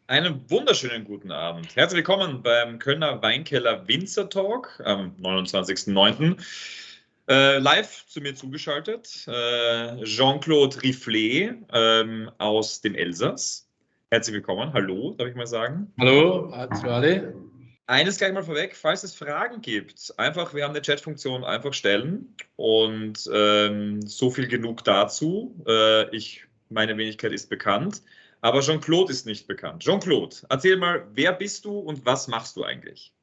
Einen wunderschönen guten Abend. Herzlich willkommen beim Kölner Weinkeller Winzertalk am 29.09. Live zu mir zugeschaltet Jean-Claude Rieflé aus dem Elsass. Herzlich willkommen. Hallo, darf ich mal sagen. Hallo, zu alle. Eines gleich mal vorweg, falls es Fragen gibt, einfach, wir haben eine Chatfunktion, einfach stellen und so viel genug dazu. Meine Wenigkeit ist bekannt, aber Jean-Claude ist nicht bekannt. Jean-Claude, erzähl mal, wer bist du und was machst du eigentlich?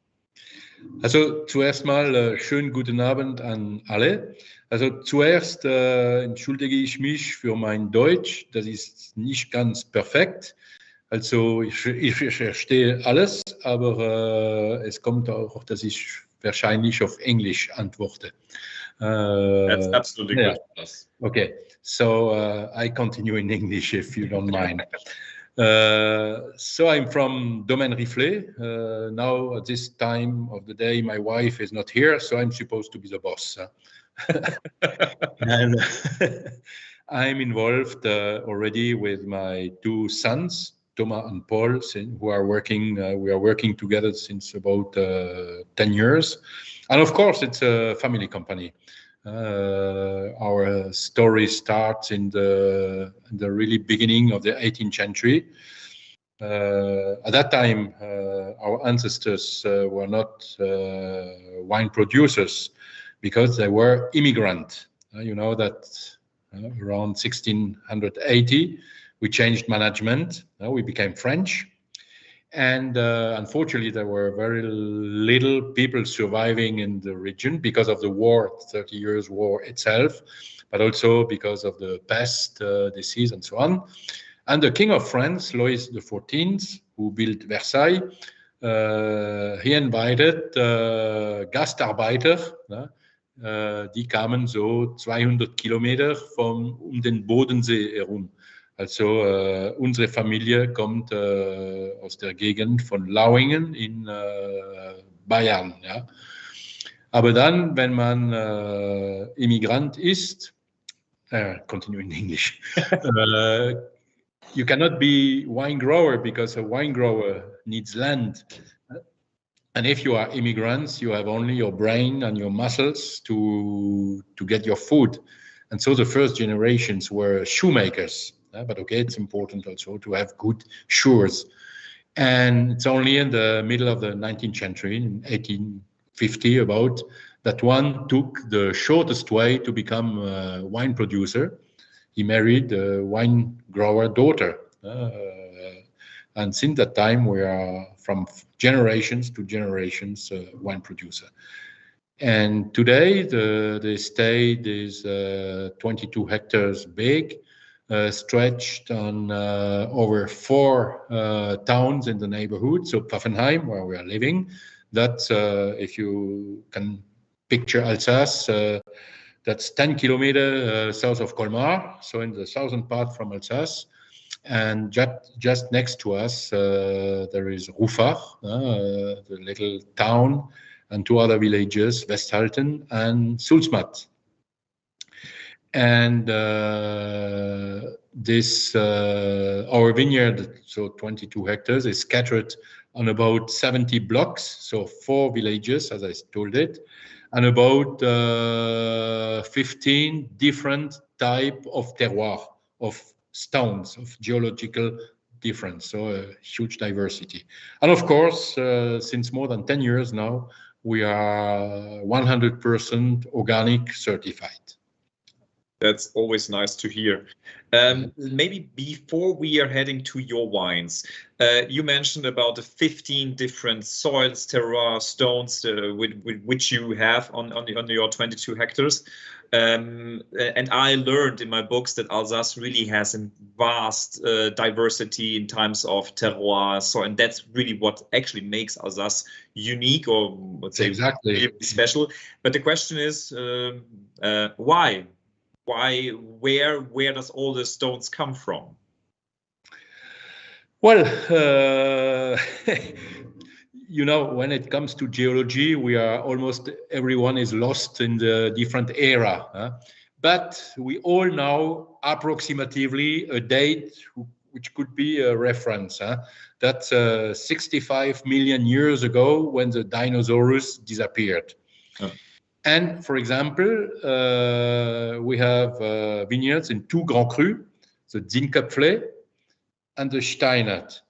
Also zuerst mal schönen guten Abend an alle. Also zuerst entschuldige ich mich für mein Deutsch, das ist nicht ganz perfekt. Also ich verstehe alles, aber es kommt auch, dass ich wahrscheinlich auf Englisch antworte. That's absolutely good. Yeah. Okay, so I continue in English if you don't mind. So I'm from Domaine Rieflé. Now at this time of the day, my wife is not here, so I'm supposed to be the boss. And I'm involved already with my two sons, Thomas and Paul, who are working. We are working together since about 10 years. And of course, it's a family company. Our story starts in the really beginning of the 18th century. At that time, our ancestors were not wine producers because they were immigrants. You know that around 1680, we changed management. We became French. And unfortunately, there were very little people surviving in the region because of the war, 30 years war itself, but also because of the pest, disease, and so on. And the King of France, Louis XIV, who built Versailles, he invited Gastarbeiter, die kamen so 200 Kilometer den Bodensee herum. Also unsere Familie kommt aus der Gegend von Lauingen in Bayern. Ja. Aber dann, wenn man Immigrant ist, continue in English, you cannot be wine grower because a wine grower needs land. And if you are immigrants, you have only your brain and your muscles to get your food. And so the first generations were shoemakers. But okay, it's important also to have good shoes. And it's only in the middle of the 19th century, in 1850 about, that one took the shortest way to become a wine producer. He married a wine grower daughter. And since that time, we are from generations to generations wine producer. And today, the estate is 22 hectares big. Stretched on over 4 towns in the neighborhood. So Pfaffenheim, where we are living, that's, if you can picture Elsass, that's 10 kilometers south of Colmar, so in the southern part from Elsass. And just next to us, there is Ruffach, the little town, and 2 other villages, Westhalten and Sulzmatt. And this, our vineyard, so 22 hectares, is scattered on about 70 blocks, so 4 villages, as I told it, and about 15 different type of terroir, of stones, of geological difference, so a huge diversity. And of course, since more than 10 years now, we are 100% organic certified. That's always nice to hear. Maybe before we are heading to your wines, you mentioned about the 15 different soils, terroir, stones, with which you have on your 22 hectares. And I learned in my books that Alsace really has a vast diversity in terms of terroir. So, and that's really what actually makes Alsace unique, or let's say exactly special. But the question is, why? Why, where does all the stones come from? Well, you know, when it comes to geology, we are almost everyone is lost in the different era. But we all know approximately a date which could be a reference. That's 65 million years ago when the dinosaurs disappeared. Oh. And for example, we have vineyards in two Grand Crus, the Zinköpfle and the Steinert.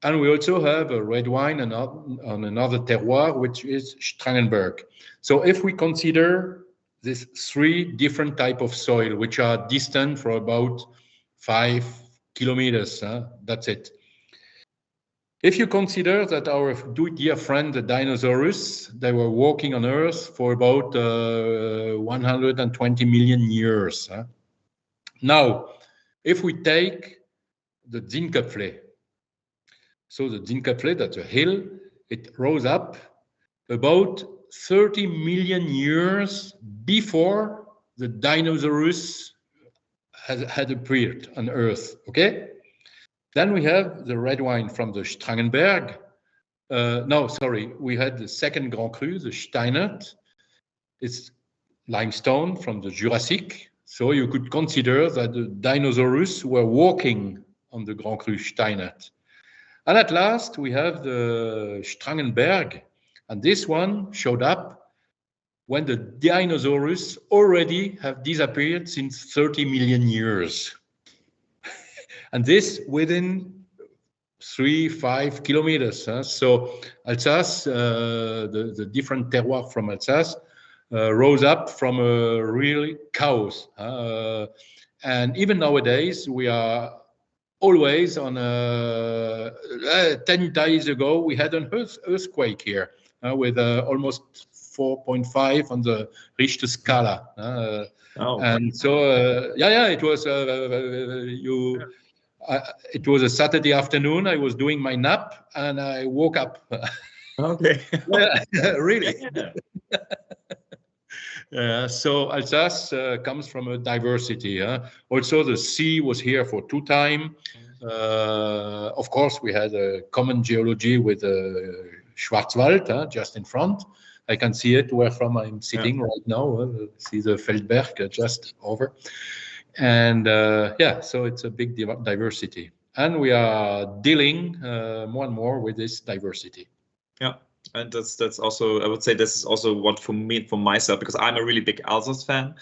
And we also have a red wine on another terroir, which is Strangenberg. So if we consider these three different types of soil, which are distant for about 5 kilometers, that's it. If you consider that our dear friend, the dinosaurs, they were walking on Earth for about 120 million years. Now, if we take the Zinköpfle, so the Zinköpfle, that's a hill, it rose up about 30 million years before the dinosaurs had appeared on Earth, okay? Then we have the red wine from the Strangenberg. We had the second Grand Cru, the Steinert. It's limestone from the Jurassic. So you could consider that the dinosaurs were walking on the Grand Cru Steinert. And at last, we have the Strangenberg. And this one showed up when the dinosaurs already have disappeared since 30 million years. And this within 3-5 kilometers. So Elsass, the different terroir from Elsass, rose up from a real chaos. And even nowadays, we are always on 10 days ago, we had an earthquake here with almost 4.5 on the Richter scala. And so, it was it was a Saturday afternoon. I was doing my nap and I woke up. Okay. Really. So Alsace comes from a diversity. Also, the sea was here for 2 times. Of course, we had a common geology with Schwarzwald just in front. I can see it where from I'm sitting right now. See the Feldberg just over. And so it's a big diversity. And we are dealing more and more with this diversity. Yeah. And that's also, I would say this is also what for me, for myself, because I'm a really big Elsass fan,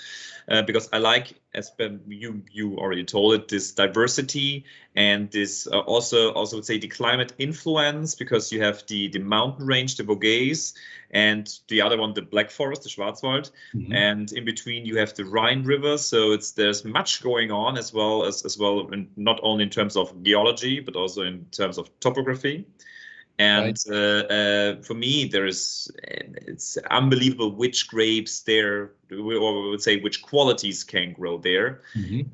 because I like, as you already told it, this diversity and this also would say the climate influence, because you have the mountain range, the Vosges, and the other one, the Black Forest, the Schwarzwald, and in between you have the Rhine River. So there's much going on as well, and not only in terms of geology, but also in terms of topography. And for me, it's unbelievable which grapes there, or we would say which qualities can grow there.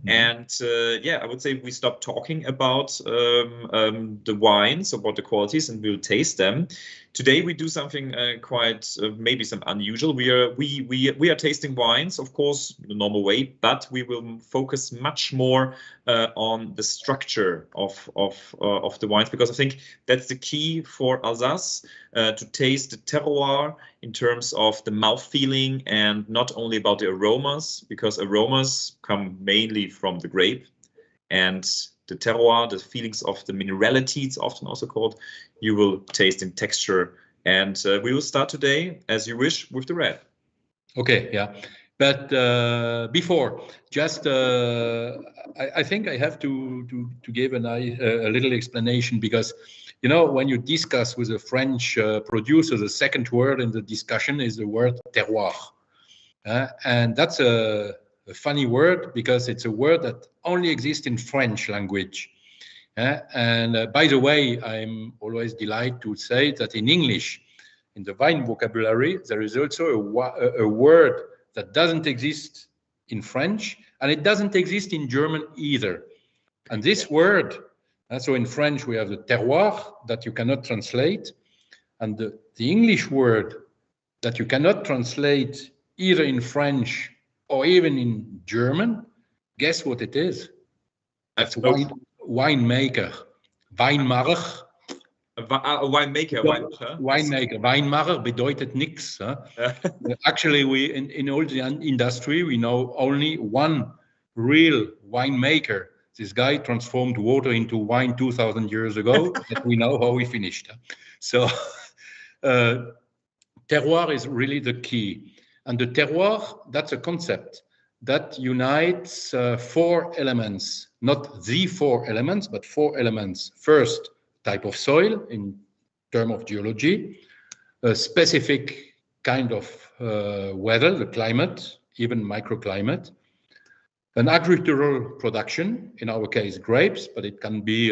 And I would say we stop talking about the wines, about the qualities, and we'll taste them. Today we do something quite maybe some unusual. We are tasting wines, of course, the normal way, but we will focus much more on the structure of the wines, because I think that's the key for Alsace, to taste the terroir in terms of the mouth feeling, and not only about the aromas, because aromas come mainly from the grape, and the terroir, the feelings of the minerality, it's often also called, you will taste in texture. And we will start today, as you wish, with the red. Okay, yeah. But before, just I think I have to give a little explanation, because you know, when you discuss with a French producer, the second word in the discussion is the word terroir, and that's a funny word, because it's a word that only exists in French language. And by the way, I'm always delighted to say that in English, in the wine vocabulary, there is also a word that doesn't exist in French, and it doesn't exist in German either. And this word, so in French we have the terroir that you cannot translate, and the English word that you cannot translate either in French or even in German. Guess what it is? That's winemaker. Weinmacher. Winemaker. Winemaker. Weinmacher bedeutet nichts. Actually, we in all the industry, we know only one real winemaker. This guy transformed water into wine 2,000 years ago, and we know how he finished. So terroir is really the key. And the terroir, that's a concept that unites 4 elements, not the 4 elements, but 4 elements. First, type of soil in terms of geology, a specific kind of weather, the climate, even microclimate, an agricultural production, in our case grapes, but it can be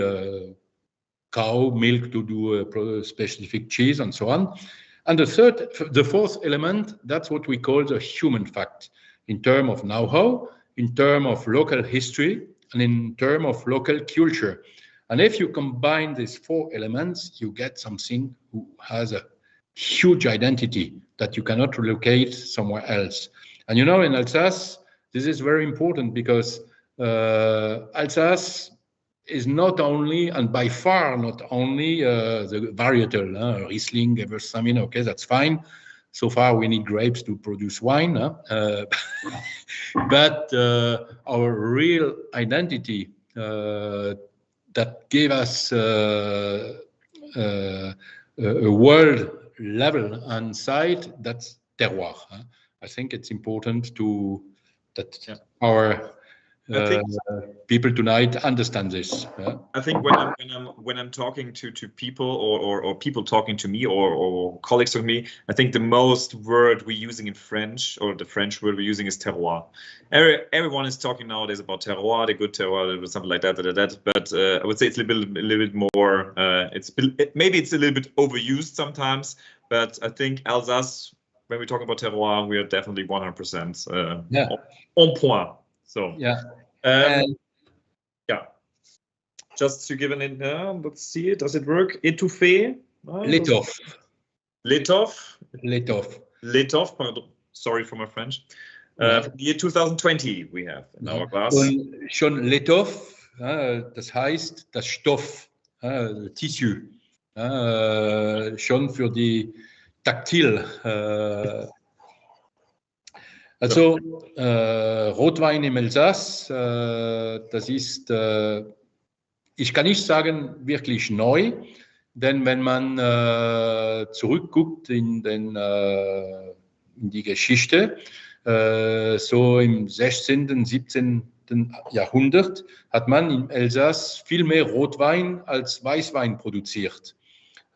cow milk to do a specific cheese and so on. And the fourth element, that's what we call the human fact, in terms of know-how, in terms of local history, and in terms of local culture. And if you combine these 4 elements, you get something who has a huge identity that you cannot relocate somewhere else. And you know, in Elsass, this is very important because Elsass is not only, and by far not only, the varietal, Riesling, Gewürztraminer, okay, that's fine. So far, we need grapes to produce wine. But our real identity that gave us a world level and side, that's terroir. I think it's important that our people tonight understand this. I think when I'm talking to people or people talking to me or colleagues of me, I think the most word we're using in French, or the French word we're using, is terroir. Everyone is talking nowadays about terroir, the good terroir, something like that. But I would say it's a little bit more. Maybe it's a little bit overused sometimes. But I think Elsass, when we talk about terroir, we are definitely 100% on point. So yeah, just to give an let's see it. Does it work? Étouffé. L'étoffe. Pardon. Sorry for my French. Year 2020 we have in our glass. Und schon l'étoffe, das heißt das Stoff, Tissu, schon für die Taktil. Also Rotwein im Elsass, das ist, ich kann nicht sagen wirklich neu, denn wenn man zurückguckt in die Geschichte, so im 16., 17. Jahrhundert hat man im Elsass viel mehr Rotwein als Weißwein produziert.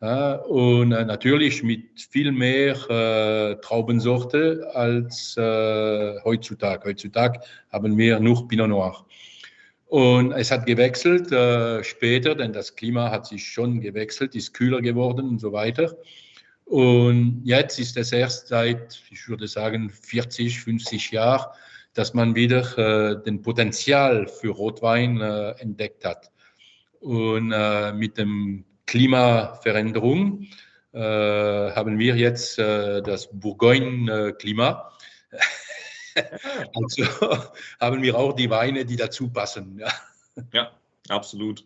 Und natürlich mit viel mehr Traubensorte als heutzutage. Heutzutage haben wir nur Pinot Noir. Und es hat gewechselt später, denn das Klima hat sich schon gewechselt, ist kühler geworden und so weiter. Und jetzt ist es erst seit, ich würde sagen, 40, 50 Jahren, dass man wieder den Potenzial für Rotwein entdeckt hat. Und mit dem Klimaveränderung haben wir jetzt das Bourgogne-Klima. Also haben wir auch die Weine, die dazu passen. Ja, absolut.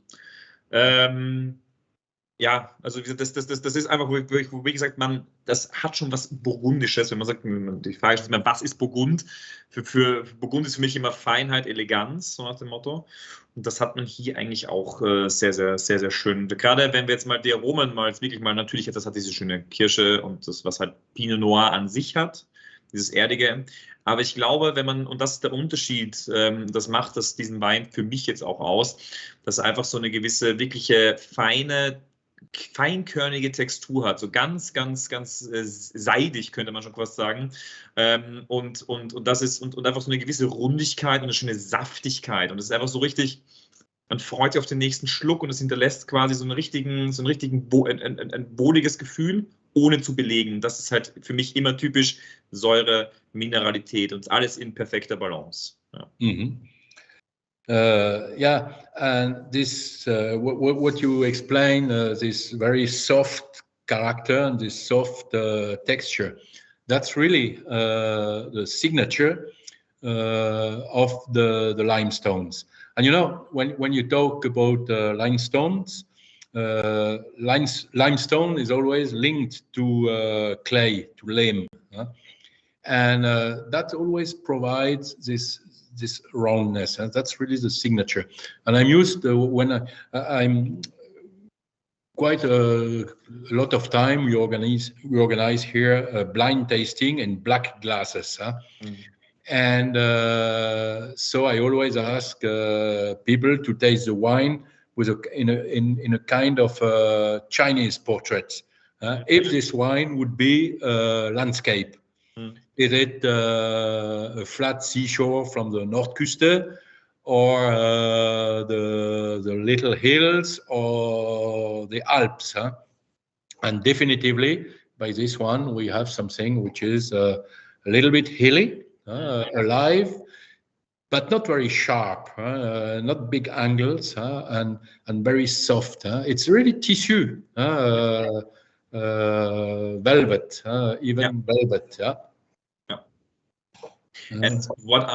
Ja, also das ist einfach, wie gesagt, das hat schon was Burgundisches, wenn man sagt, die Frage ist immer, was ist Burgund? Für Burgund ist für mich immer Feinheit, Eleganz, so nach dem Motto. Und das hat man hier eigentlich auch sehr, sehr, sehr, sehr schön. Gerade wenn wir jetzt mal die Aromen wirklich mal, natürlich, das hat diese schöne Kirsche und das, was halt Pinot Noir an sich hat, dieses Erdige. Aber ich glaube, und das ist der Unterschied, das macht diesen Wein für mich jetzt auch aus, dass er einfach so eine gewisse, wirkliche feinkörnige Textur hat, so ganz, ganz, ganz seidig, könnte man schon fast sagen. Und das ist und einfach so eine gewisse Rundigkeit und eine schöne Saftigkeit. Und es ist einfach so richtig, man freut sich auf den nächsten Schluck und es hinterlässt quasi so ein wohliges Gefühl, ohne zu belegen. Das ist halt für mich immer typisch Säure, Mineralität und alles in perfekter Balance. Ja. Mhm. And this what you explain, this very soft character and this soft texture, that's really the signature of the limestones. And you know, when you talk about limestones, limestone is always linked to clay, to lame, and that always provides this roundness, and that's really the signature. And I'm used to, when I'm quite a lot of time, we organize here a blind tasting in black glasses. And so I always ask people to taste the wine with in a kind of Chinese portrait. If this wine would be a landscape, is it a flat seashore from the Noordküste, or the little hills, or the Alps? And definitively, by this one, we have something which is a little bit hilly, alive, but not very sharp, not big angles, and very soft. It's really tissue, velvet, even velvet. And what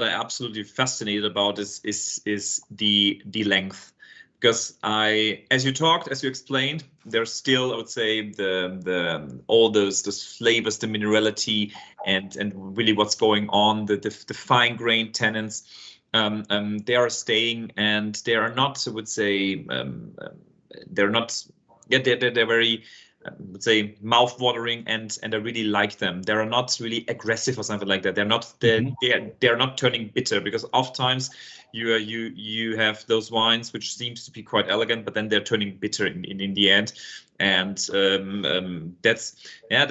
I absolutely fascinated about is the length, because as you explained, there's still, I would say, the all those flavors, the minerality, and really what's going on, the fine grained tannins, they are staying, and they are not, I would say, they're not, they're very, I would say, mouth-watering, and I really like them. They're not really aggressive or something like that. They're not they're not turning bitter, because oftentimes you have those wines which seems to be quite elegant, but then they're turning bitter in the end. And that's a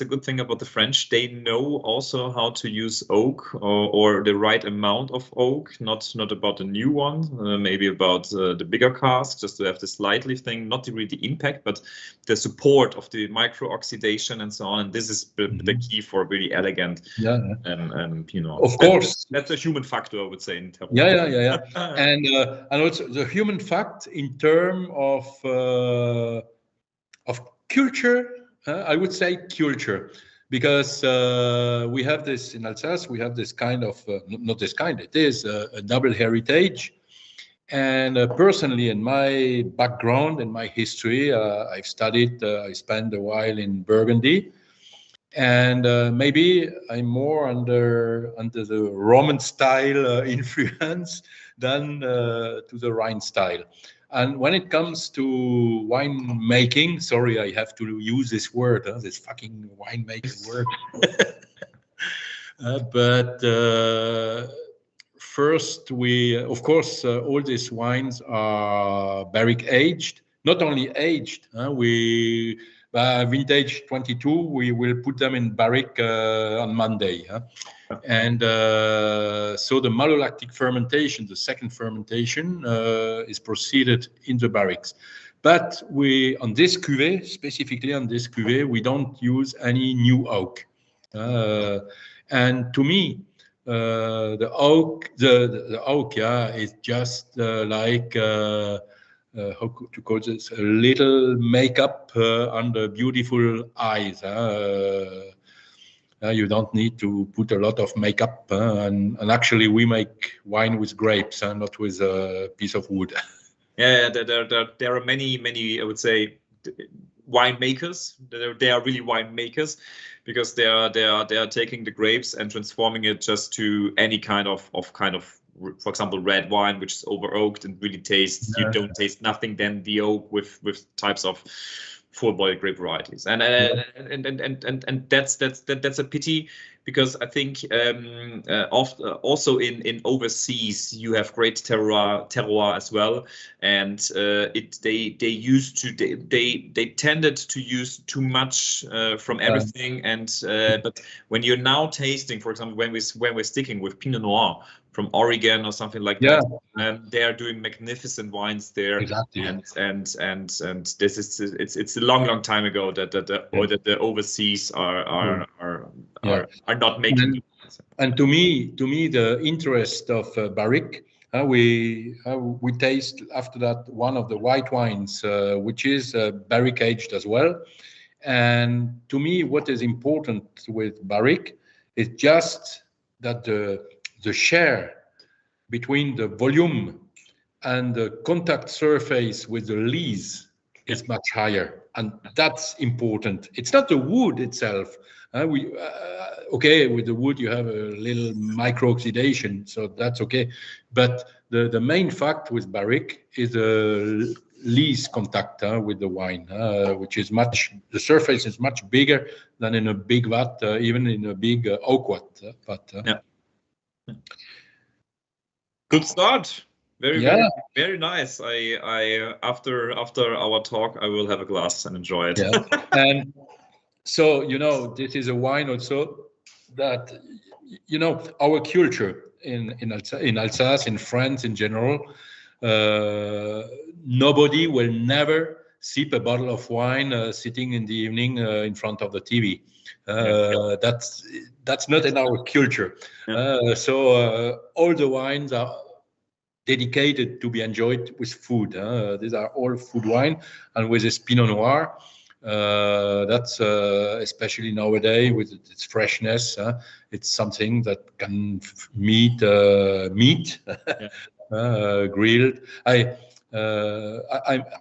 good thing about the French. They know also how to use oak, or the right amount of oak, not about the new one, maybe about the bigger cask, just to have the slightly thing, not really the impact, but the support of the micro oxidation and so on. And this is the key for really elegant. Of course, that's a human factor, I would say, in Terroir. Yeah. And also the human fact in terms of culture, I would say culture, because we have this in Elsass. We have this kind of not this kind. It is a double heritage. And personally, in my background, in my history, I've studied. I spent a while in Burgundy. And maybe I'm more under the Roman style influence than to the Rhine style. And when it comes to wine making, sorry, I have to use this word, this fucking winemaking word. But first, of course, all these wines are barrique aged. Not only aged, vintage 22, we will put them in barrique on Monday. And so the malolactic fermentation, the second fermentation, is proceeded in the barriques. But on this cuvée, specifically on this cuvée, we don't use any new oak. And to me, the oak, is just like how to call this, a little makeup under beautiful eyes. You don't need to put a lot of makeup, and actually we make wine with grapes and not with a piece of wood. There are many, I would say, winemakers. They are really winemakers, because they are taking the grapes and transforming it just to any kind of, for example, red wine, which is over oaked and really tastes. You don't taste nothing than the oak with types of full-bodied grape varieties, and that's a pity, because I think also in overseas you have great terroir as well, and they tended to use too much from everything, and but when you're now tasting, for example, when we're sticking with Pinot Noir from Oregon or something like that, they are doing magnificent wines there. Exactly. And this is it's a long time ago that the overseas are not making. And to me, the interest of barrique, we taste after that one of the white wines, which is barrique aged as well. And to me, what is important with barrique is just that the share between the volume and the contact surface with the lees is much higher. and that's important. It's not the wood itself. Okay, with the wood you have a little micro oxidation, so that's okay. But the main fact with barrique is the lees contact with the wine, which is the surface is much bigger than in a big vat, even in a big oak vat. Yeah. Good start. Very nice. I after our talk, I will have a glass and enjoy it. Yeah. And so, this is a wine also that, our culture in Alsace, in France in general, nobody will never sip a bottle of wine sitting in the evening in front of the TV. That's not in our culture. Yeah. So all the wines are dedicated to be enjoyed with food. These are all food wine, and with this Pinot Noir, that's especially nowadays with its freshness, it's something that can meet meat, grilled.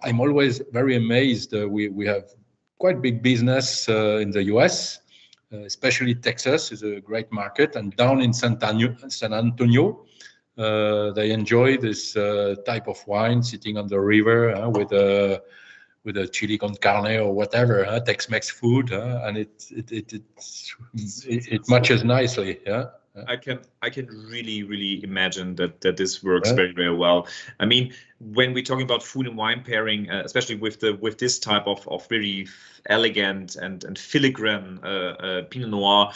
I'm always very amazed. We have quite big business in the US, especially Texas is a great market, and down in San Antonio, they enjoy this type of wine sitting on the river with a chili con carne or whatever, Tex-Mex food, and it matches nicely. Yeah. I can really imagine that this works very, very well. I mean, when we're talking about food and wine pairing, especially with this type of very elegant and filigrane Pinot Noir,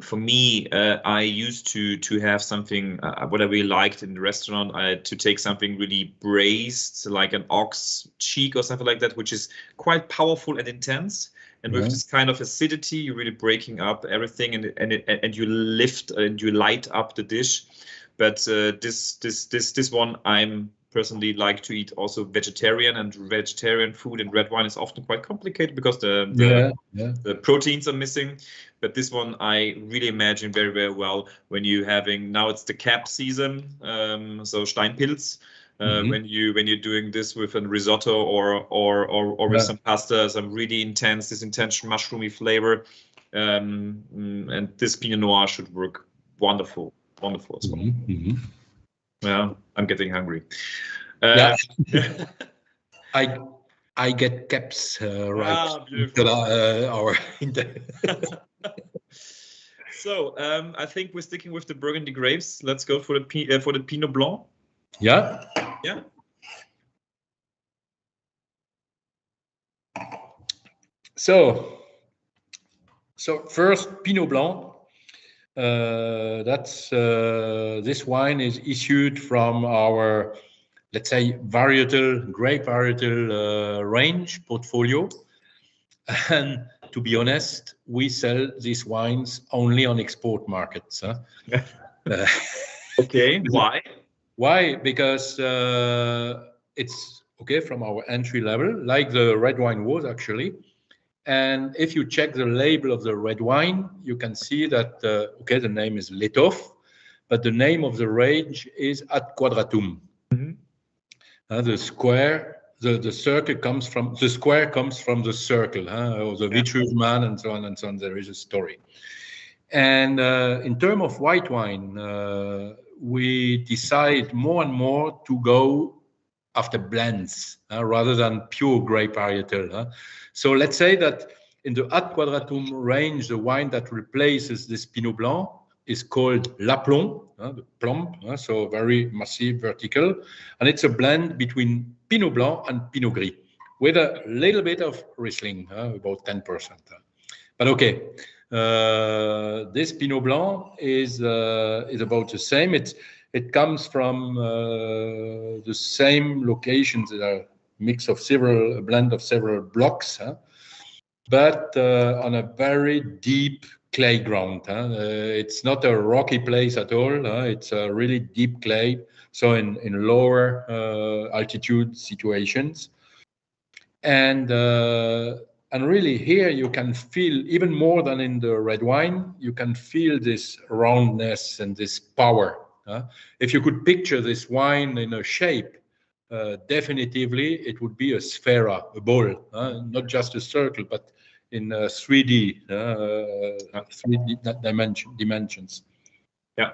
for me, I used to have something what I really liked in the restaurant, to take something really braised, like an ox cheek or something like that, which is quite powerful and intense. And with this kind of acidity, you're really breaking up everything, and you lift and you light up the dish. But this one, I'm personally like to eat also vegetarian, and vegetarian food and red wine is often quite complicated because the proteins are missing. But this one I really imagine very, very well when you having, now it's the cap season, so Steinpilz. When you're doing this with a risotto or with some pasta, some really intense mushroomy flavor, and this Pinot Noir should work wonderful as well. Yeah, I'm getting hungry. I get caps right. Beautiful. So I think we're sticking with the Burgundy grapes. Let's go for the Pinot Blanc. Yeah. So first, Pinot Blanc. That's this wine is issued from our, let's say, grape varietal range portfolio. And to be honest, we sell these wines only on export markets. Okay, why? Why? Because it's okay from our entry level, like the red wine was actually. And if you check the label of the red wine, you can see that, the name is Letov, but the name of the range is Ad Quadratum. The square, the circle comes from, the square comes from the circle, or the virtuous man, and so on and so on. There is a story. And in terms of white wine, we decide more and more to go after blends rather than pure grape varietal. So let's say that in the Ad Quadratum range, the wine that replaces this Pinot Blanc is called L'Aplomb, the plomb, so very massive, vertical. And it's a blend between Pinot Blanc and Pinot Gris with a little bit of Riesling, about 10%. But okay, this Pinot Blanc is about the same. It comes from the same locations, a mix of a blend of several blocks, but on a very deep clay ground. It's not a rocky place at all. It's a really deep clay, so in lower altitude situations. And really here you can feel, even more than in the red wine, you can feel this roundness and this power. If you could picture this wine in a shape, definitively it would be a sphera, a ball, not just a circle, but in 3D, 3D dimensions. Yeah.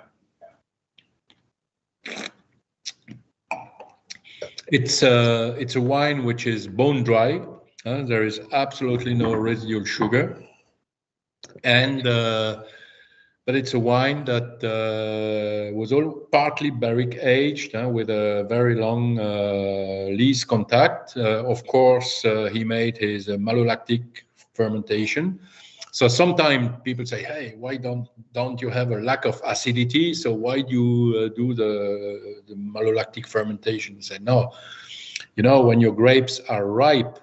It's a wine which is bone dry. There is absolutely no residual sugar, and but it's a wine that was all partly barrique aged with a very long lees contact. Of course, he made his malolactic fermentation. So sometimes people say, "Hey, why don't you have a lack of acidity? So why do you do the malolactic fermentation?" I say, no. You know, when your grapes are ripe,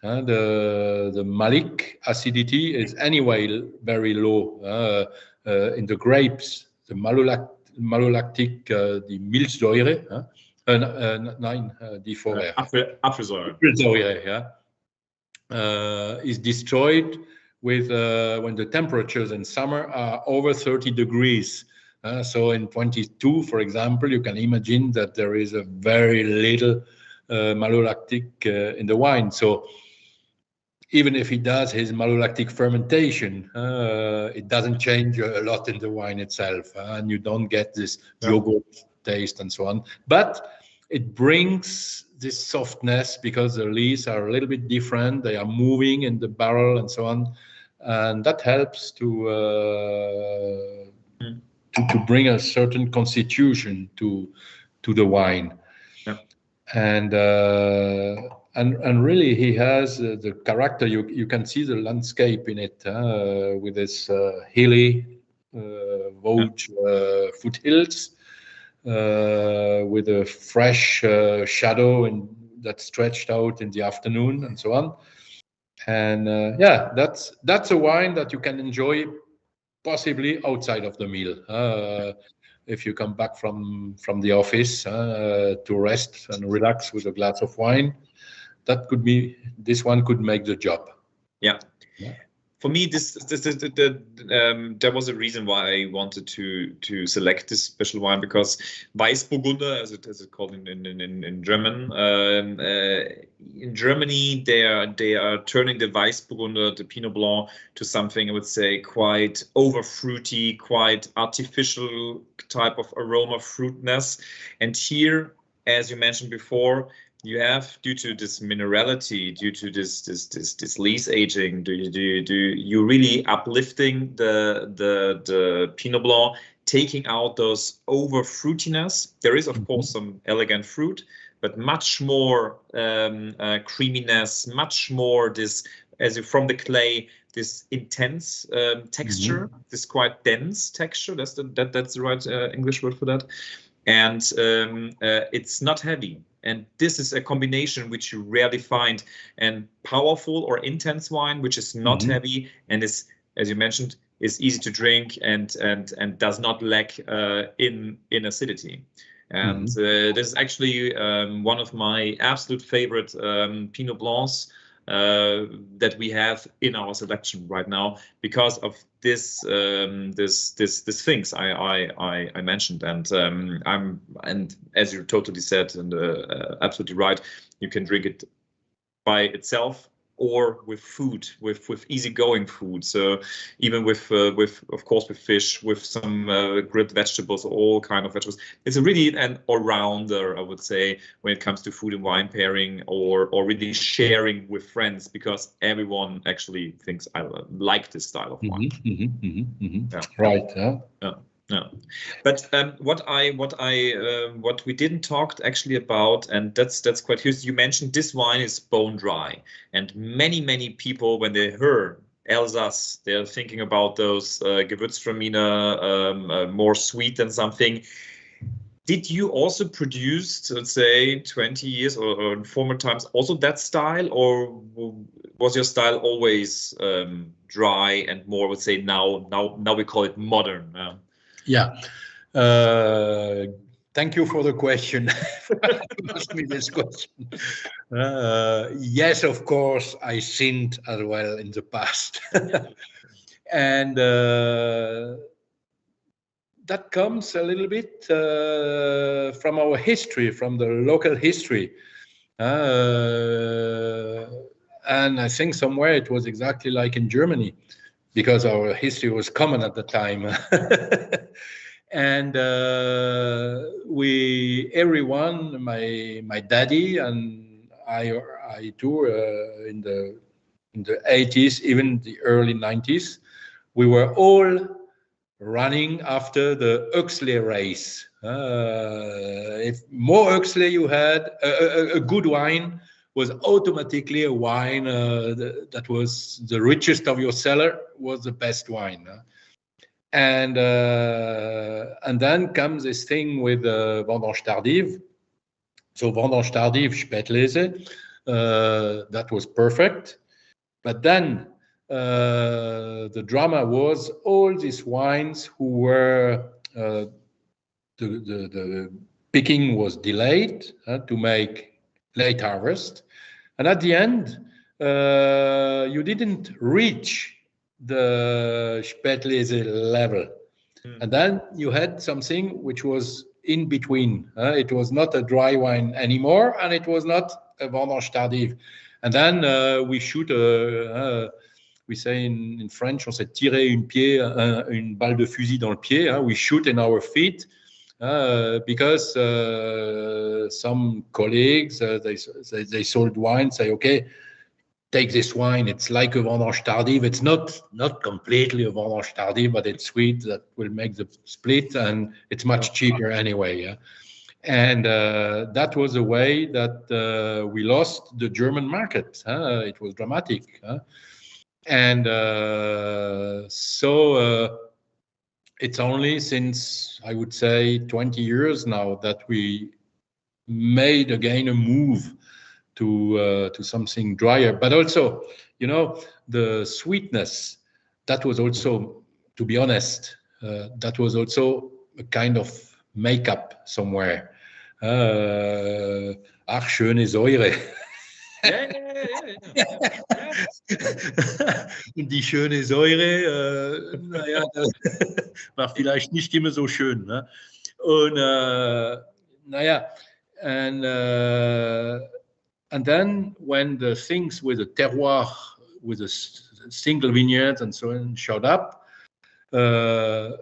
the malic acidity is anyway very low in the grapes. The malolactic, the Milchsäure, die vorher. Apfelsäure, yeah, is destroyed with when the temperatures in summer are over 30 degrees. So in 22, for example, you can imagine that there is a very little malolactic in the wine. So even if he does his malolactic fermentation, it doesn't change a lot in the wine itself, and you don't get this yogurt taste and so on. But it brings this softness because the leaves are a little bit different. They are moving in the barrel and so on, and that helps to bring a certain constitution to the wine. And really, he has the character. You can see the landscape in it with this hilly Vosges foothills with a fresh shadow that stretched out in the afternoon and so on. And yeah, that's a wine that you can enjoy possibly outside of the meal. If you come back from the office to rest and relax with a glass of wine, this one could make the job. Yeah. For me, there was a reason why I wanted to select this special wine, because Weißburgunder, as it's called in German, in Germany they are turning the Weißburgunder, the Pinot Blanc, to something I would say quite over fruity, quite artificial type of aroma, fruitness, and here, as you mentioned before, you have, due to this minerality, due to this lees aging, you really uplifting the Pinot Blanc, taking out those over fruitiness. There is of course some elegant fruit, but much more creaminess, much more this, from the clay, this intense texture, this quite dense texture. That's the right English word for that, and it's not heavy. And this is a combination which you rarely find, and powerful or intense wine, which is not heavy and is, as you mentioned, is easy to drink and does not lack in acidity. And this is actually one of my absolute favorite Pinot Blancs that we have in our selection right now, because of this things I mentioned, and as you totally said, and absolutely right, you can drink it by itself or with food, with easygoing food. So even with of course with fish, with some grilled vegetables, all kind of vegetables. It's a really an all-rounder, I would say, when it comes to food and wine pairing, or really sharing with friends, because everyone actually thinks I like this style of wine. Yeah. Right. Yeah, but what we didn't talk actually about, and that's quite curious. You mentioned this wine is bone dry, and many people, when they heard Elsass, they're thinking about those Gewürztraminer, more sweet than something. Did you also produce, let's say, 20 years or in former times also that style, or was your style always dry and more, let's say, now we call it modern? Yeah. Thank you for the question. Ask me this question. Yes, of course, I sinned as well in the past. And that comes a little bit from our history, from the local history. And I think somewhere it was exactly like in Germany, because our history was common at the time. And everyone, my daddy and I too, in the 80s, even the early 90s, we were all running after the Huxley race. If more Huxley you had, a good wine was automatically a wine that was the richest of your cellar, was the best wine. And then comes this thing with Vendange Tardive. So Vendange Tardive, Spätlese, that was perfect. But then the drama was all these wines who were, the picking was delayed to make late harvest. And at the end, you didn't reach the Spätlese level. And then you had something which was in between. It was not a dry wine anymore, and it was not a Vendange Tardive. And then we shoot we say in French, on sait tirer une balle de fusil dans le pied. We shoot in our feet because some colleagues, they sold wine, say, okay, take this wine. It's like a Vendange Tardive. It's not completely a Vendange Tardive, but it's sweet. That will make the split, and it's much cheaper anyway. Yeah? And that was a way that we lost the German market. It was dramatic. And so it's only since, I would say, 20 years now that we made again a move to something drier. But also, you know, the sweetness, that was also, to be honest, that was also a kind of makeup somewhere. Ach, schöne Säure. Yeah. Die schöne Säure, naja, das war vielleicht nicht immer so schön. Ne? Und naja, and then when the things with the terroir, with the single vineyards and so on showed up, to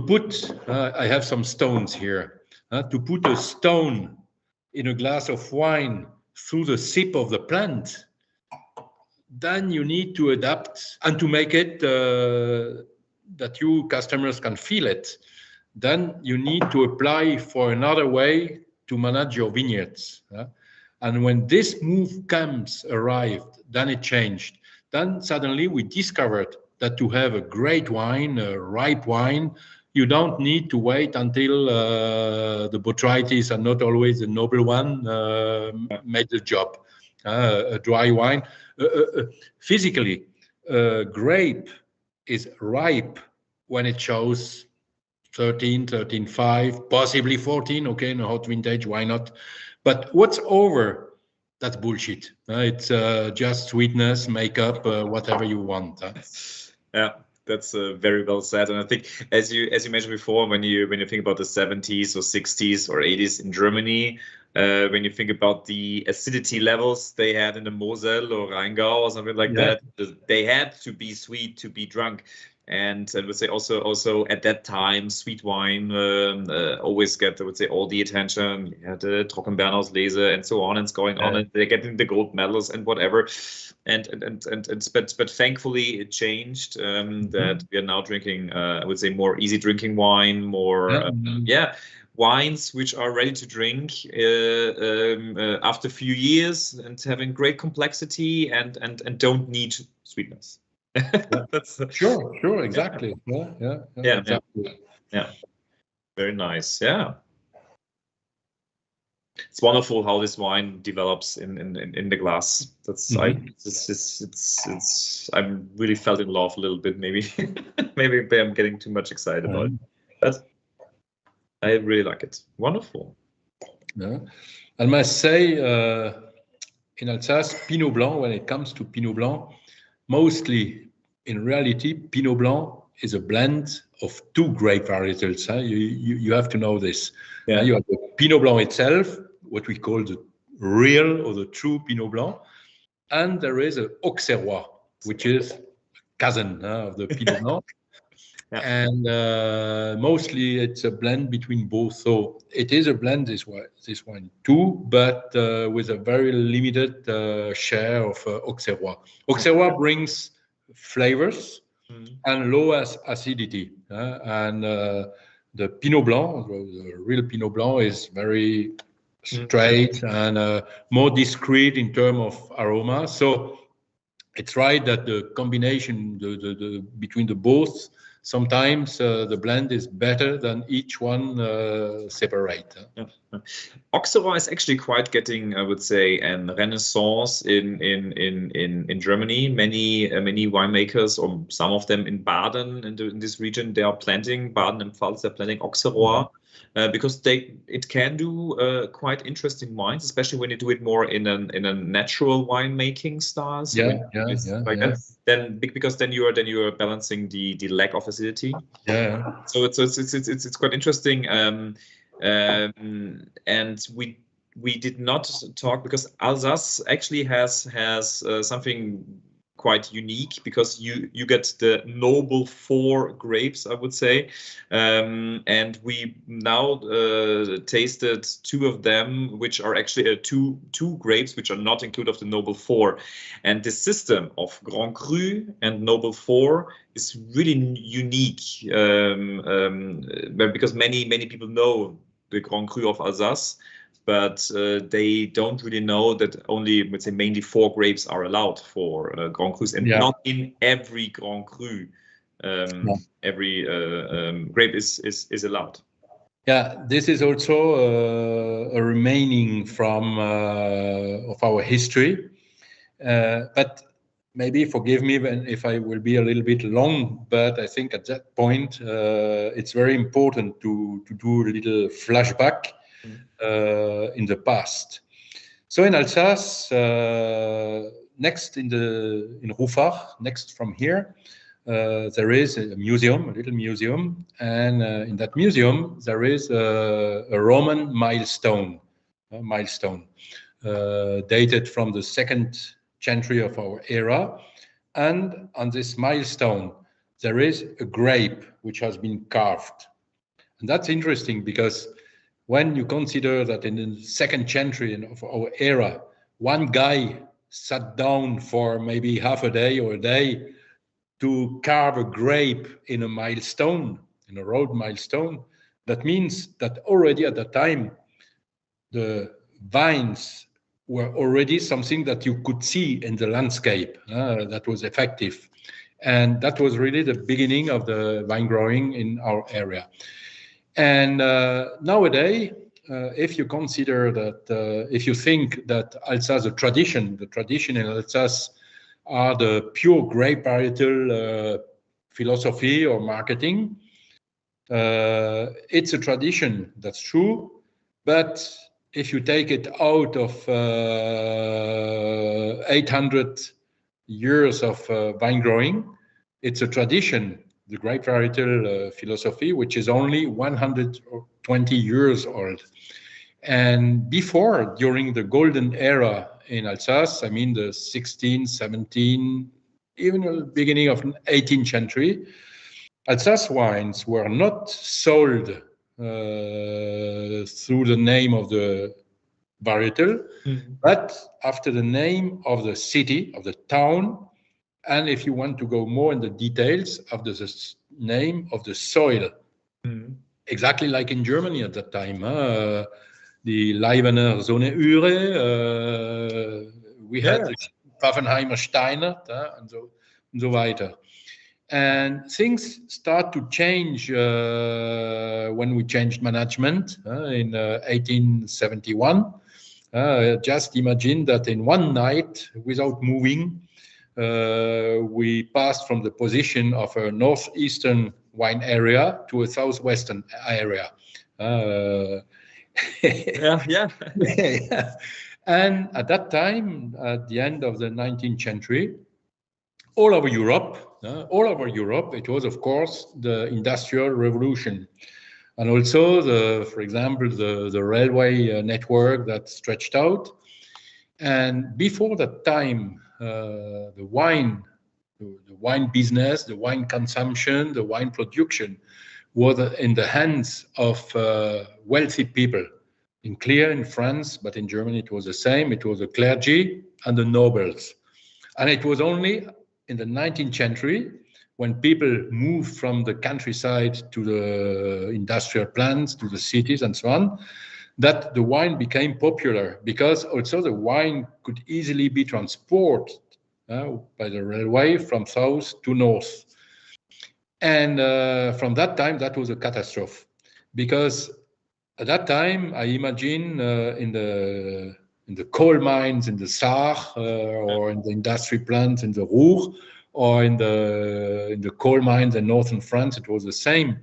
put, I have some stones here, to put a stone in a glass of wine through the sip of the plant, then you need to adapt and to make it that you customers can feel it. Then you need to apply for another way to manage your vineyards. And when this move arrived, then it changed. Then suddenly we discovered that to have a great wine, a ripe wine, you don't need to wait until the botrytis, and not always the noble one, made the job. A dry wine, physically, grape is ripe when it shows 13, 13.5, possibly 14. Okay, in a hot vintage, why not? But what's over, that's bullshit. It's just sweetness, makeup, whatever you want. Yeah. That's very well said, and I think, as you mentioned before, when you think about the 70s or 60s or 80s in Germany, when you think about the acidity levels they had in the Mosel or Rheingau or something like that, they had to be sweet to be drunk. And I would say also at that time, sweet wine always get, I would say, all the attention. You had the Trockenbeerenauslese and so on, and it's going on, and they're getting the gold medals and whatever. But thankfully it changed, that we are now drinking, I would say, more easy drinking wine, more wines which are ready to drink after a few years, and having great complexity and don't need sweetness. That's sure, exactly. Yeah, exactly. Yeah, very nice. Yeah, it's wonderful how this wine develops in the glass. That's I'm really felt in love a little bit. Maybe maybe I'm getting too much excited about it, but I really like it. Wonderful. Yeah, I must say, in Alsace, Pinot Blanc, when it comes to Pinot Blanc, mostly, in reality, Pinot Blanc is a blend of two grape varietals. You have to know this. Yeah. You have the Pinot Blanc itself, what we call the real or the true Pinot Blanc, and there is a Auxerrois, which is cousin of the Pinot Blanc. Yeah. And mostly it's a blend between both. So it is a blend, this wine too, but with a very limited share of Auxerrois. Auxerrois brings flavors and low acidity. And the Pinot Blanc, the real Pinot Blanc, is very straight and more discreet in terms of aroma. So it's right that the combination between the both, sometimes the blend is better than each one separate. Yeah. Auxerrois is actually quite getting, I would say, an renaissance in Germany. Many winemakers, or some of them in Baden, in this region, they are planting Baden and Pfalz. They're planting Auxerrois. Because it can do quite interesting wines, especially when you do it more in a natural winemaking style. So then because then you are balancing the lack of acidity. Yeah. So it's quite interesting. And we did not talk because Elsass actually has something quite unique, because you get the noble 4 grapes, I would say, and we now tasted 2 of them, which are actually two grapes which are not included of the noble 4, and the system of Grand Cru and noble 4 is really unique, because many people know the Grand Cru of Alsace, but they don't really know that only, let's say, mainly 4 grapes are allowed for Grand Crus, and not in every Grand Cru every grape is allowed. Yeah, this is also a remaining from of our history, but maybe forgive me if I will be a little bit long, but I think at that point it's very important to do a little flashback in the past. So in Alsace, next in Rouffach, next from here, there is a museum, a little museum, and in that museum there is a Roman milestone, dated from the 2nd century of our era, and on this milestone there is a grape which has been carved, and that's interesting because when you consider that in the 2nd century of our era, one guy sat down for maybe half a day or a day to carve a grape in a milestone, in a road milestone, that means that already at that time, the vines were already something that you could see in the landscape, that was effective. And that was really the beginning of the vine growing in our area. And nowadays, if you consider that, if you think that Alsace, the tradition in Alsace are the pure grape varietal philosophy or marketing, it's a tradition, that's true. But if you take it out of 800 years of vine growing, it's a tradition, the grape varietal philosophy, which is only 120 years old. And before, during the golden era in Alsace, I mean the 16th, 17th, even the beginning of the 18th century, Alsace wines were not sold through the name of the varietal, but after the name of the city, of the town, and if you want to go more in the details of the name of the soil. Exactly like in Germany at that time. The Leibener Zone Ure, we had the Pfaffenheimer Steiner, and so weiter. And things start to change when we changed management in 1871. Just imagine that in one night, without moving, we passed from the position of a northeastern wine area to a southwestern area. Yeah. And at that time, at the end of the 19th century, all over Europe. All over Europe, it was, of course, the Industrial Revolution. And also, for example, the railway network that stretched out. And before that time, the wine business, the wine consumption, the wine production was in the hands of wealthy people. In France, but in Germany it was the same. It was the clergy and the nobles. And it was only in the 19th century, when people moved from the countryside to the industrial plants, to the cities and so on, that the wine became popular, because also the wine could easily be transported by the railway from south to north. And from that time, that was a catastrophe, because at that time, I imagine in the coal mines in the Saar or in the industry plants in the Ruhr, or in the coal mines in northern France, it was the same.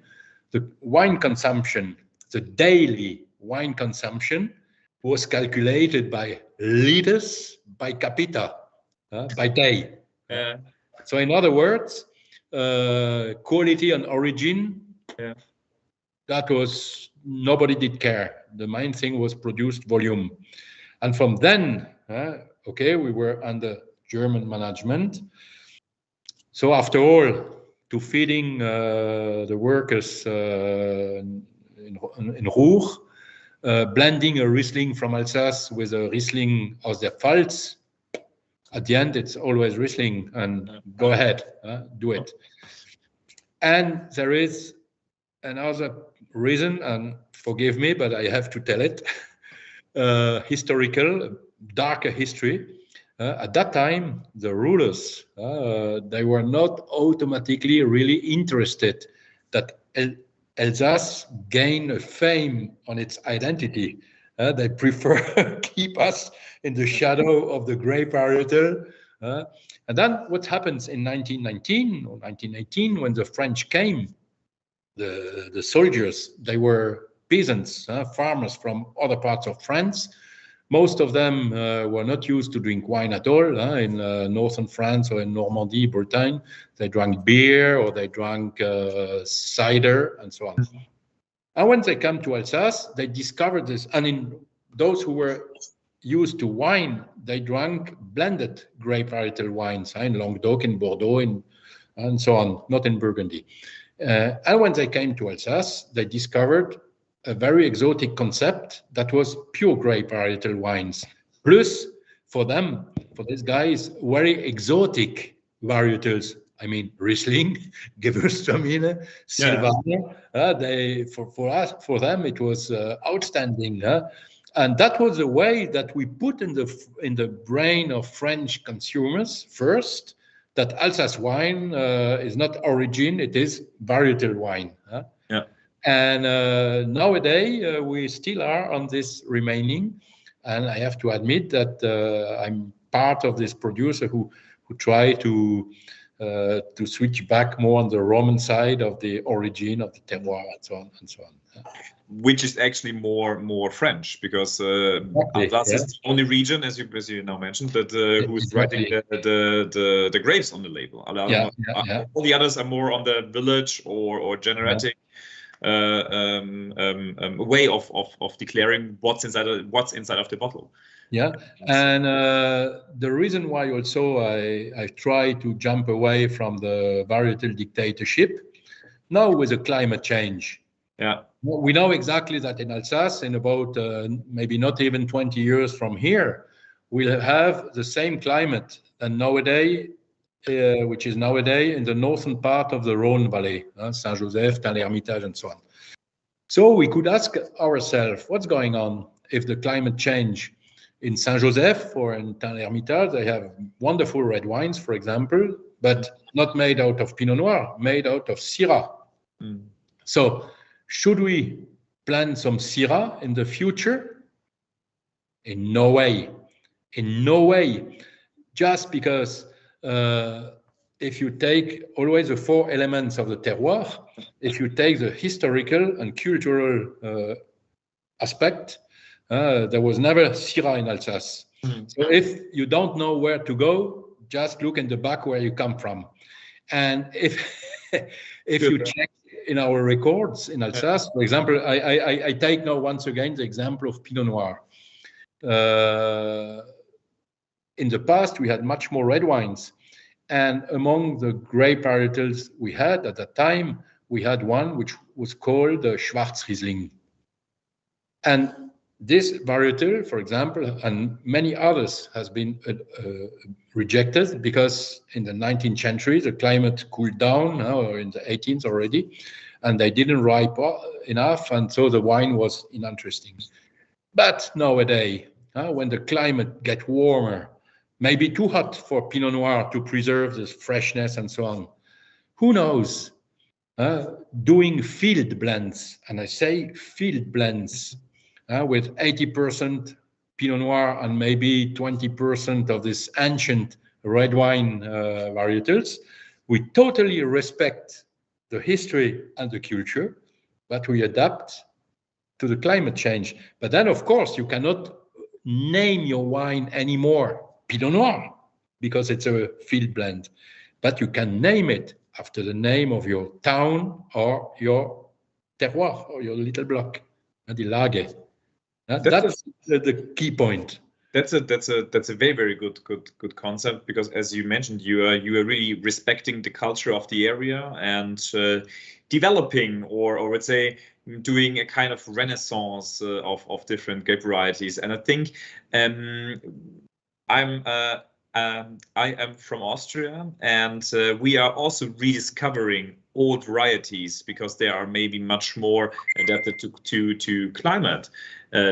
The wine consumption, the daily wine consumption, was calculated by liters by capita, by day. So in other words, quality and origin, that was, nobody did care. The main thing was produced volume. And from then, okay, we were under German management. So after all, to feeding the workers in Ruhr, blending a Riesling from Elsass with a Riesling aus der Pfalz, at the end it's always Riesling, and go ahead, do it. And there is another reason, and forgive me, but I have to tell it, historical, darker history. At that time, the rulers, they were not automatically really interested that Elsass gain a fame on its identity. They prefer keep us in the shadow of the grape varietal. And then what happens in 1919 or 1918, when the French came, the soldiers, they were peasants, farmers from other parts of France. Most of them were not used to drink wine at all. In northern France or in Normandy, Bretagne, they drank beer or they drank cider and so on. And when they come to Alsace, they discovered this. And in those who were used to wine, they drank blended grape varietal wines in Languedoc, in Bordeaux, and so on, not in Burgundy. And when they came to Alsace, they discovered a very exotic concept that was pure grape varietal wines. Plus, for them, for these guys, very exotic varietals. I mean, Riesling, Gewürztraminer, Sylvaner. For them, it was outstanding. And that was the way that we put in the brain of French consumers first, that Alsace wine is not origin, it is varietal wine. And nowadays, we still are on this remaining. And I have to admit that I'm part of this producer who try to switch back more on the Roman side of the origin of the terroir and so on and so on. Which is actually more French, because Alsace is the only region, as you now mentioned, that who is writing the grapes on the label. All the others are more on the village or generating way of declaring what's inside of the bottle. And the reason why also I try to jump away from the varietal dictatorship now with the climate change. We know exactly that in Alsace, in about maybe not even 20 years from here, we'll have the same climate than nowadays, which is nowadays in the northern part of the Rhône Valley, Saint-Joseph, Tain-l'Hermitage, and so on. So we could ask ourselves, what's going on if the climate change in Saint-Joseph or in Tain-l'Hermitage? They have wonderful red wines, for example, but not made out of Pinot Noir, made out of Syrah. So should we plant some Syrah in the future? In no way. In no way. Just because if you take always the four elements of the terroir, if you take the historical and cultural aspect, there was never Syrah in Alsace. So if you don't know where to go, just look in the back where you come from. And if you check in our records in Elsass, for example, I take now once again the example of Pinot Noir. In the past, we had much more red wines. And among the grape varietals we had at that time, we had one which was called the Schwarz Riesling. And this varietal, for example, and many others, has been rejected because in the 19th century, the climate cooled down, or in the 18th already, and they didn't ripe enough, and so the wine was uninteresting. But nowadays, when the climate gets warmer, maybe too hot for Pinot Noir to preserve the freshness and so on, who knows? Doing field blends, and I say field blends, with 80% Pinot Noir and maybe 20% of this ancient red wine varietals. We totally respect the history and the culture, but we adapt to the climate change. But then, of course, you cannot name your wine anymore Pinot Noir because it's a field blend, but you can name it after the name of your town or your terroir or your little block, the Lage. That's the key point. That's a very good concept, because as you mentioned, you are really respecting the culture of the area and developing, or let's say doing a kind of renaissance of different grape varieties. And I think I am from Austria, and we are also rediscovering old varieties because they are maybe much more adapted to climate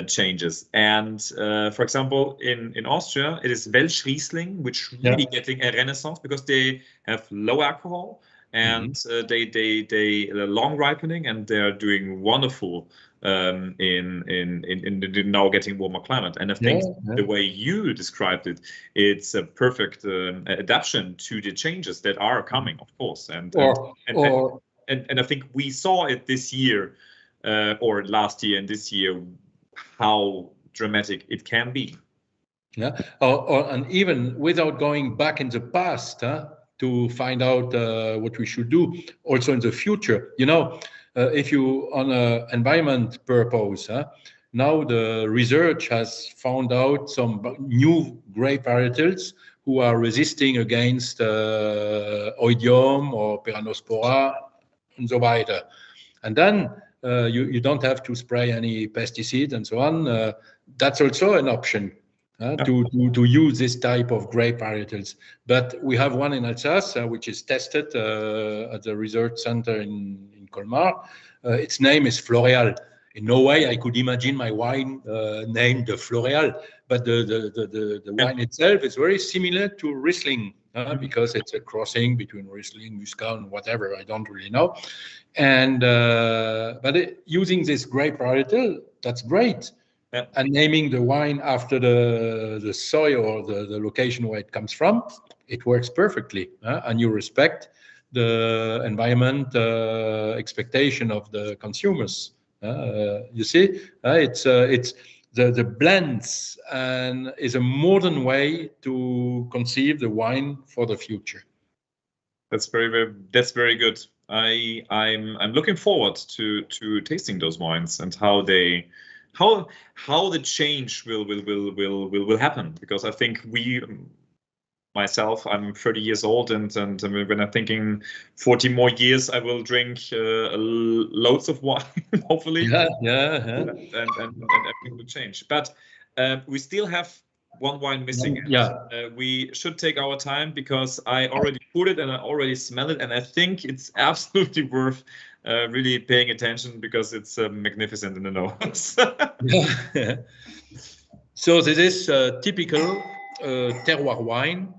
changes. And for example, in Austria, it is Welsch Riesling, which really getting a renaissance because they have low alcohol and they long ripening, and they are doing wonderful in the now getting warmer climate. And I think the way you described it, it's a perfect adaptation to the changes that are coming, of course. And I think we saw it this year, or last year and this year, how dramatic it can be. Yeah, and even without going back in the past to find out what we should do also in the future. You know, if you on an environment purpose, now the research has found out some new grape varietals who are resisting against oidium or Peronospora and so weiter. And then you don't have to spray any pesticides and so on. That's also an option to use this type of grape varietals. But we have one in Elsass, which is tested at the research center in Kölner. Its name is Floréal. In no way I could imagine my wine named Floréal, but the wine itself is very similar to Riesling because it's a crossing between Riesling, Muscat, and whatever, I don't really know. And using this grape varietal, that's great. Yeah. And naming the wine after the soil or the location where it comes from, it works perfectly. And you respect the environment expectation of the consumers. You see, it's the blends and is a modern way to conceive the wine for the future. That's very good. I'm looking forward to tasting those wines and how the change will happen, because I think myself, I'm 30 years old, and when I'm thinking 40 more years, I will drink loads of wine, hopefully. And everything will change. But we still have one wine missing. We should take our time, because I already put it and I already smell it, and I think it's absolutely worth really paying attention, because it's magnificent in the nose. So this is typical terroir wine.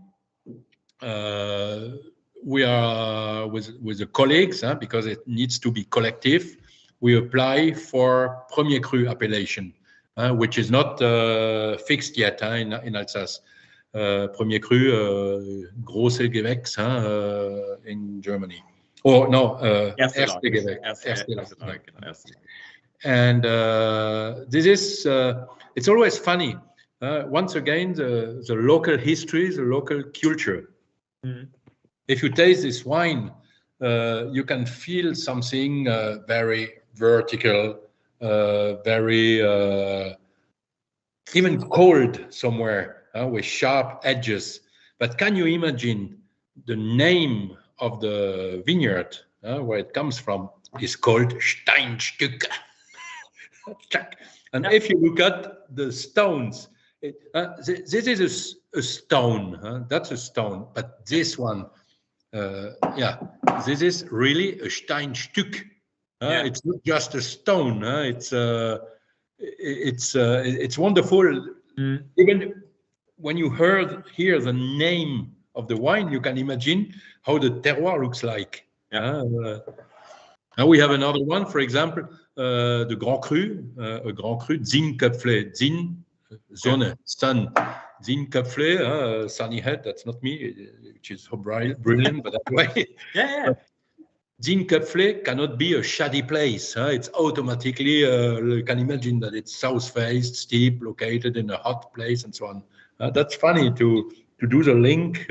We are with the colleagues, because it needs to be collective. We apply for Premier Cru appellation, which is not fixed yet in Alsace. Premier Cru, große Gewächs in Germany. Or no, erste Gewächs. And this is, it's always funny once again, the local history, the local culture. Mm. If you taste this wine, you can feel something very vertical, very even cold somewhere, with sharp edges. But can you imagine the name of the vineyard, where it comes from, is called Steinstücke. And if you look at the stones, this is a stone, that's a stone, but this one, this is really a Steinstück. It's not just a stone. It's wonderful. Mm. Even when you hear the name of the wine, you can imagine how the terroir looks like. Now we have another one, for example, the Grand Cru, a Grand Cru, Zin Köpfle, Zin, Sonne, sun, Zin Köpfle, sunny head, that's not me, which is so brilliant, but anyway. Zin Köpfle cannot be a shady place. It's automatically, you can imagine that it's south-faced, steep, located in a hot place, and so on. That's funny to do the link.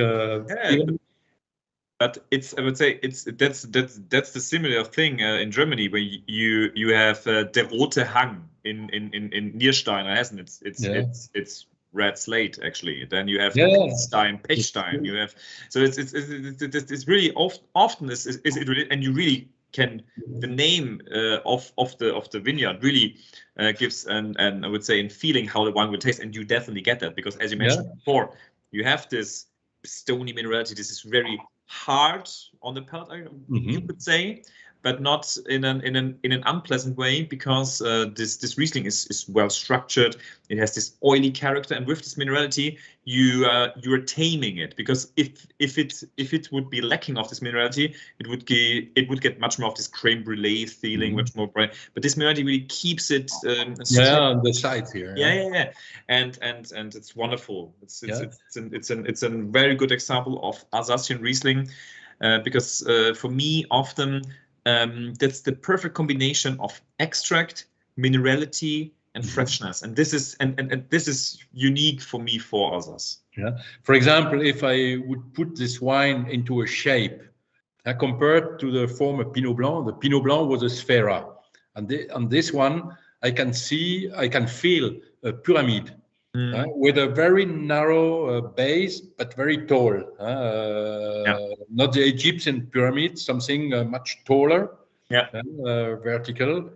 But it's, I would say, that's the similar thing in Germany, where you have Der Rote Hang in Nierstein, hasn't it? It's red slate actually. Then you have Pechstein. You have, so it's really often is it really, and you really can, the name of the vineyard really gives an I would say, in feeling how the wine will taste, and you definitely get that, because as you mentioned before, you have this stony minerality. This is very hard on the palate, you could say, but not in an unpleasant way, because this Riesling is well structured. It has this oily character, and with this minerality, you are taming it. Because if it would be lacking of this minerality, it would get much more of this creme brulee feeling, much more bright. But this minerality really keeps it. On the sides here. And it's wonderful. It's a very good example of Alsatian Riesling, because for me often. That's the perfect combination of extract, minerality, and freshness, and this is unique for me for Elsass. For example, if I would put this wine into a shape, compared to the former Pinot Blanc, the Pinot Blanc was a sphera, and on this one I can feel a pyramid. With a very narrow base, but very tall. Not the Egyptian pyramid, something much taller, vertical,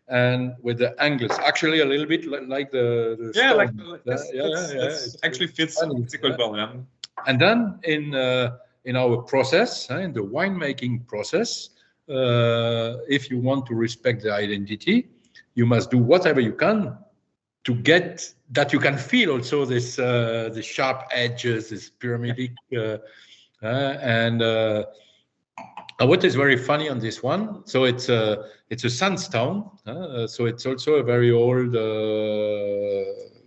and with the angles, actually a little bit like the stone. Actually fits quite well. And then in our process, in the winemaking process, if you want to respect the identity, you must do whatever you can to get that you can feel also this the sharp edges, this pyramidic, and what is very funny on this one. So it's a sandstone, so it's also a very old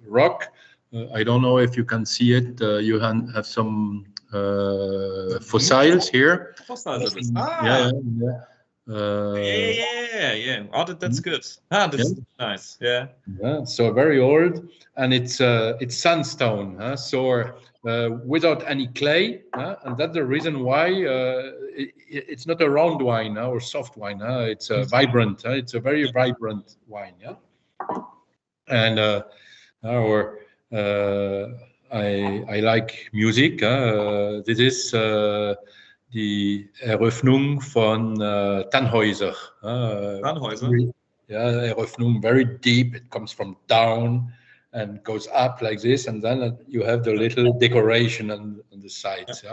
rock. I don't know if you can see it. You have some fossils here. Fossils. Oh, that's good. That's nice. So very old, and it's sandstone. So without any clay, and that's the reason why it's not a round wine or soft wine. It's vibrant. It's a very vibrant wine. And I like music. This is die Eröffnung von Tannhäuser. Tannhäuser? Eröffnung, very deep. It comes from down and goes up like this, and then you have the little decoration on the sides.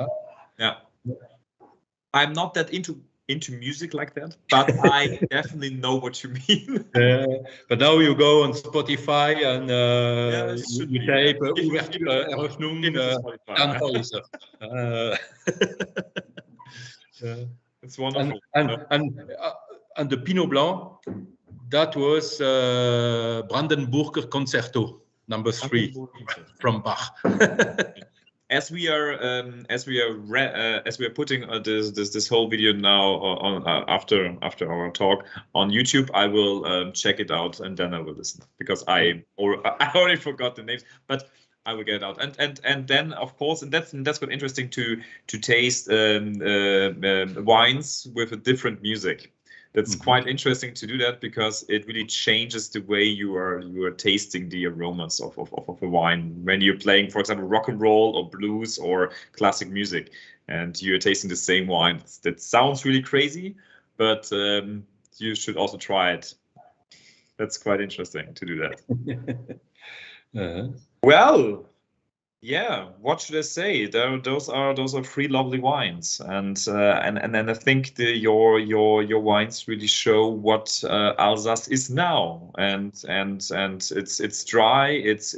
I'm not that into music like that, but I definitely know what you mean. But now you go on Spotify and you type Eröffnung Tannhäuser. It's wonderful. And the Pinot Blanc, that was Brandenburger Concerto, number 3 from Bach. as we are putting this whole video now on after our talk on YouTube, I will check it out and then I will listen, because I already forgot the names, but I will get it out. And then of course, and that's quite interesting to taste wines with a different music. That's quite interesting to do that, because it really changes the way you are tasting the aromas of a wine when you're playing, for example, rock and roll or blues or classic music, and you're tasting the same wine. That sounds really crazy, but you should also try it. That's quite interesting to do that. Well, yeah, what should I say? Those are 3 lovely wines, and I think your wines really show what Elsass is now, and it's dry, it's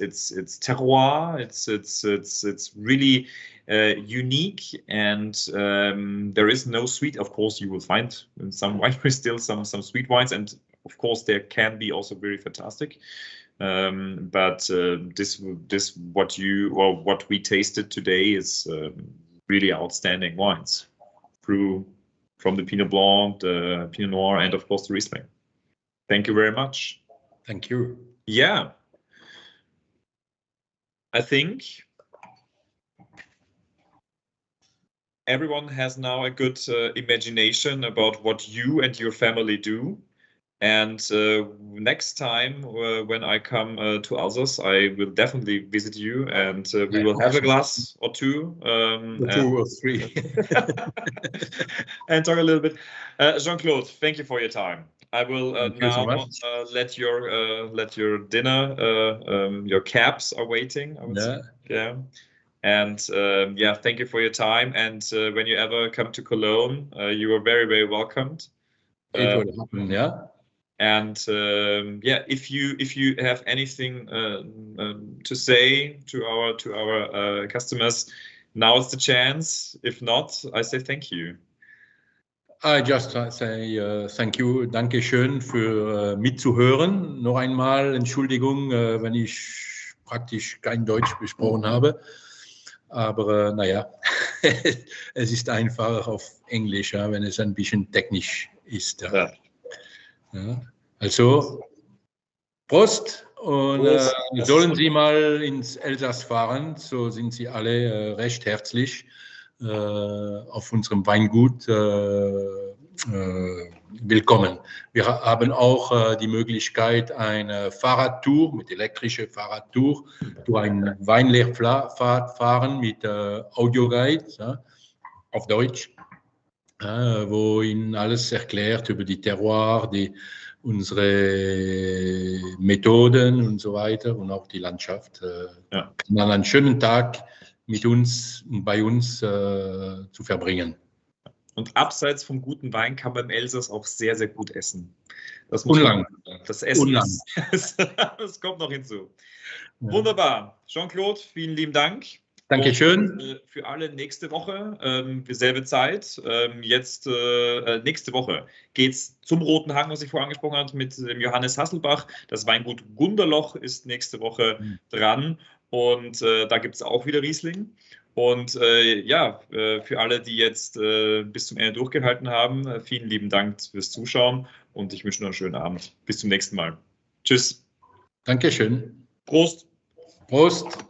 terroir, it's really unique, and there is no sweet. Of course, you will find in some wineries still some sweet wines, and of course there can be also very fantastic. But this what we tasted today is really outstanding wines, from the Pinot Blanc, the Pinot Noir, and of course the Riesling. Thank you very much. Thank you. Yeah, I think everyone has now a good imagination about what you and your family do. And next time when I come to Elsass, I will definitely visit you, and we will have a glass or two. 2 or 3. And talk a little bit. Jean-Claude, thank you for your time. I will now let your dinner, your cabs are waiting, I would say. Yeah. And yeah, thank you for your time. And when you ever come to Cologne, you are very, very welcomed. It will happen, yeah. And yeah, if you have anything to say to our customers, now is the chance. If not, I say thank you. I just say thank you, danke schön für mitzuhören. Noch einmal Entschuldigung, wenn ich praktisch kein Deutsch gesprochen habe. Aber naja, es ist einfach auf Englisch, ja, wenn es ein bisschen technisch ist. Ja. Ja. Also, Prost, und sollen Sie mal ins Elsass fahren, so sind Sie alle recht herzlich auf unserem Weingut willkommen. Wir haben auch die Möglichkeit, eine Fahrradtour, mit elektrischer Fahrradtour, durch einen Weinlehrpfad fahren mit Audioguide, ja, auf Deutsch, wo Ihnen alles erklärt über die Terroir, unsere Methoden und so weiter und auch die Landschaft. Ja. Mal einen schönen Tag mit uns und bei uns zu verbringen. Und abseits vom guten Wein kann man im Elsass auch sehr, sehr gut essen. Das Essen das kommt noch hinzu. Ja. Wunderbar. Jean-Claude, vielen lieben Dank. Dankeschön. Für alle nächste Woche, selbe Zeit. Jetzt nächste Woche geht es zum Roten Hang, was ich vorher angesprochen habe, mit dem Johannes Hasselbach. Das Weingut Gunderloch ist nächste Woche dran. Und da gibt es auch wieder Riesling. Und ja, für alle, die jetzt bis zum Ende durchgehalten haben, vielen lieben Dank fürs Zuschauen und ich wünsche noch einen schönen Abend. Bis zum nächsten Mal. Tschüss. Dankeschön. Prost. Prost.